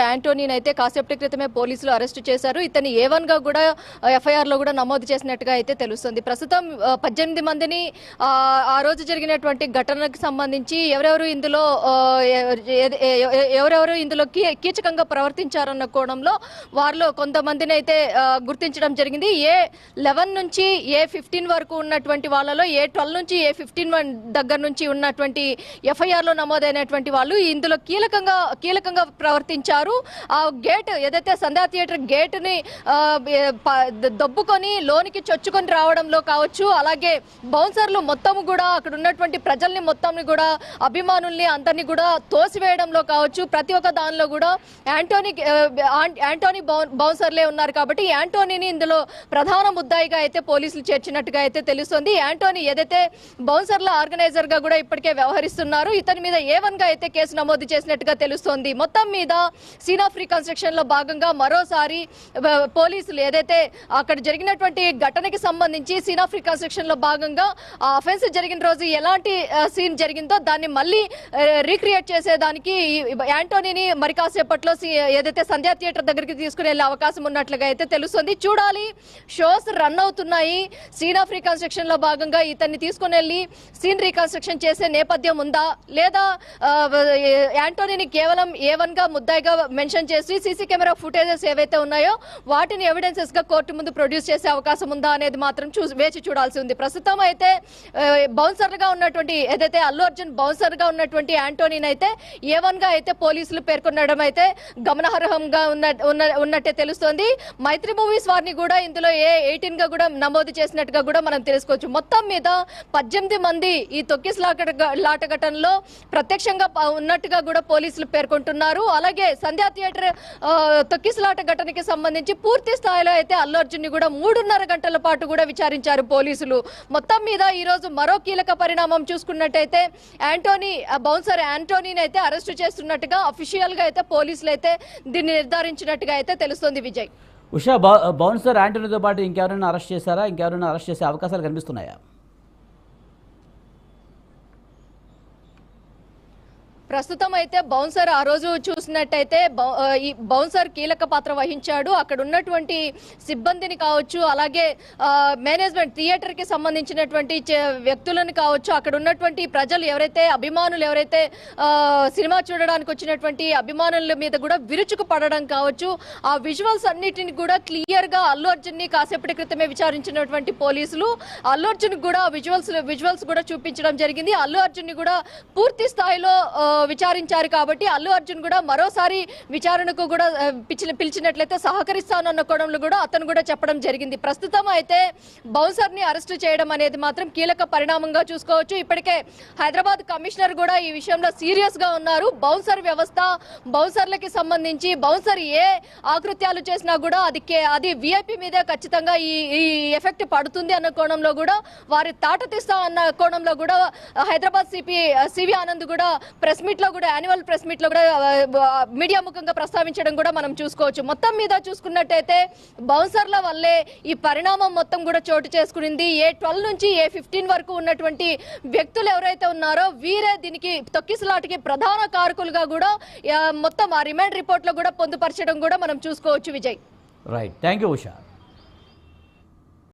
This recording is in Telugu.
యాంటోనీని అయితే కాసేపటి క్రితమే పోలీసులు అరెస్టు చేశారు. ఇతని A1 గా కూడా FIR లో కూడా నమోదు చేసినట్టుగా అయితే తెలుస్తుంది. ప్రస్తుతం 18 మందిని ఆ రోజు జరిగినటువంటి ఘటనకు సంబంధించి ఎవరెవరు ఇందులో కీచకంగా ప్రవర్తించారన్న కోణంలో వారిలో కొంతమందిని అయితే గుర్తించడం జరిగింది. A11 నుంచి A15 వరకు ఉన్నటువంటి వాళ్ళలో A12 నుంచి A15 దగ్గర నుంచి ఉన్నటువంటి FIR లో నమోదైనటువంటి వాళ్ళు ఇందులో కీలకంగా ప్రవర్తించారు. ఆ గేట్ ఏదైతే సంధ్యా థియేటర్ గేట్ ని దొబ్బుకొని లోనికి చొచ్చుకొని రావడంలో కావచ్చు, అలాగే బౌన్సర్లు మొత్తం కూడా అక్కడ ఉన్నటువంటి ప్రజల్ని మొత్తం కూడా అభిమానుల్ని అందరినీ కూడా తోసివేయడంలో కావచ్చు, ప్రతి ఒక్క దానిలో కూడా యాంటోనీ బౌన్సర్లే ఉన్నారు. కాబట్టి యాంటోనీని ఇందులో ప్రధాన ముద్దాయిగా అయితే పోలీసులు చేర్చినట్టుగా అయితే తెలుస్తోంది. యాంటోనీ ఏదైతే బౌన్సర్ల ఆర్గనైజర్ గా కూడా ఇప్పటికే వ్యవహరిస్తున్నారు. ఇతని మీద A1 గా అయితే కేసు నమోదు చేసినట్టుగా తెలుస్తోంది. మొత్తం మీద సీన్ ఆఫ్ రీకన్స్ట్రక్షన్ లో భాగంగా మరోసారి పోలీసులు ఏదైతే అక్కడ జరిగినటువంటి ఘటనకి సంబంధించి సీన్ ఆఫ్ రీకన్స్ట్రక్షన్ లో భాగంగా ఆ అఫెన్స్ జరిగిన రోజు ఎలాంటి సీన్ జరిగిందో దాన్ని మళ్ళీ రీక్రియేట్ చేసేదానికి యాంటోనీని మరి కాసేపట్లో ఏదైతే సంధ్యా థియేటర్ దగ్గరికి తీసుకుని వెళ్లే అవకాశం ఉన్నట్లుగా అయితే తెలుస్తుంది. చూడాలి, షోస్ రన్ అవుతున్నాయి. సీన్ ఆఫ్ రీకన్స్ట్రక్షన్ లో భాగంగా ఇతన్ని తీసుకుని వెళ్లి సీన్ రీకన్స్ట్రక్షన్ చేసే నేపథ్యం ఉందా లేదా యాంటోనీని కేవలం A1 గా ముద్దాయిగా మెన్షన్ చేసి సీసీ కెమెరా ఫుటేజెస్ ఏవైతే ఉన్నాయో వాటిని ఎవిడెన్సెస్ గా కోర్టు ముందు ప్రొడ్యూస్ చేసే అవకాశం ఉందా అనేది మాత్రం వేచి చూడాల్సి ఉంది. ప్రస్తుతం అయితే బౌన్సర్ గా ఉన్నటువంటి ఏదైతే అల్లు అర్జున్ బౌన్సర్ గా ఉన్నటువంటి యాంటోనీని అయితే A1 గా అయితే పోలీసులు పేర్కొనడం అయితే గమనార్హంగా ఉన్నట్టే తెలుస్తోంది. మైత్రి మూవీస్ వారిని కూడా ఇందులో A18 గా కూడా నమోదు చేసినట్టుగా కూడా మనం తెలుసుకోవచ్చు. మొత్తం మీద 18 మంది ఈ తొక్కిసలాట ఘటనలో ప్రత్యక్షంగా ఉన్నట్టుగా కూడా పోలీసులు పేర్కొంటున్నారు. అలాగే సంధ్యా థియేటర్ తొక్కిసలాట ఘటనకి సంబంధించి పూర్తి స్థాయిలో అయితే అల్లు అర్జున్ ని కూడా 3.5 గంటల పాటు కూడా విచారించారు పోలీసులు. మొత్తం మీద ఈ రోజు మరో కీలక పరిణామం చూసుకున్నట్టయితే బౌన్సర్ యాంటోనీని అయితే అరెస్టు చేస్తున్నట్టుగా అఫీషియల్ గా అయితే పోలీసులు అయితే దీన్ని నిర్ధారించినట్టుగా అయితే తెలుస్తోంది. విజయ్, ఉషా, బౌన్సర్ యాంటోనీతో పాటు ఇంకెవరైనా అరెస్ట్ చేశారా? ఇంకెవరైనా అరెస్ట్ చేసే అవకాశాలు కనిపిస్తున్నాయా? ప్రస్తుతం అయితే బౌన్సర్ ఆ రోజు చూసినట్టయితే ఈ బౌన్సర్ కీలక పాత్ర వహించాడు. అక్కడ ఉన్నటువంటి సిబ్బందిని కావచ్చు, అలాగే మేనేజ్మెంట్ థియేటర్ కి సంబంధించినటువంటి వ్యక్తులను కావచ్చు, అక్కడ ఉన్నటువంటి ప్రజలు అభిమానులు ఎవరైతే సినిమా చూడడానికి వచ్చినటువంటి అభిమానుల మీద కూడా విరుచుకు పడడం కావచ్చు, ఆ విజువల్స్ అన్నిటిని కూడా క్లియర్ గా అల్లు అర్జున్ ని కాసేపటి క్రితమే విచారించినటువంటి పోలీసులు అల్లు అర్జున్ కూడా విజువల్స్ కూడా చూపించడం జరిగింది. అల్లు అర్జున్ ని కూడా పూర్తి స్థాయిలో విచారించారు. కాబట్టి అల్లు అర్జున్ కూడా మరోసారి విచారణకు కూడా పిలిచినట్లయితే సహకరిస్తానన్న కోణంలో కూడా అతను కూడా చెప్పడం జరిగింది. ప్రస్తుతం అయితే బౌన్సర్ ని అరెస్టు చేయడం అనేది మాత్రం కీలక పరిణామంగా చూసుకోవచ్చు. ఇప్పటికే హైదరాబాద్ కమిషనర్ కూడా ఈ విషయంలో సీరియస్ గా ఉన్నారు. బౌన్సర్ వ్యవస్థ, బౌన్సర్లకి సంబంధించి బౌన్సర్ ఏ ఆకృత్యాలు చేసినా కూడా అది VIP మీదే ఖచ్చితంగా ఈ ఎఫెక్ట్ పడుతుంది అన్న కోణంలో కూడా వారి తాట తీస్తా అన్న కోణంలో కూడా హైదరాబాద్ సివి ఆనంద్ కూడా యాన్యువల్ ప్రెస్ మీట్ లో కూడా మీడియా ముఖంగా ప్రస్తావించడం కూడా మనం చూసుకోవచ్చు. మొత్తం మీద చూసుకున్నట్టయితే బౌన్సర్ల వల్లే ఈ పరిణామం మొత్తం కూడా చోటు చేసుకునింది. A12 నుంచి A15 వరకు ఉన్నటువంటి వ్యక్తులు ఎవరైతే ఉన్నారో వీరే దీనికి తొక్కిసలాటకి ప్రధాన కారకులుగా కూడా మొత్తం ఆ రిమాండ్ రిపోర్ట్ లో కూడా పొందుపరచడం కూడా మనం చూసుకోవచ్చు. Vijay, right, thank you Usha.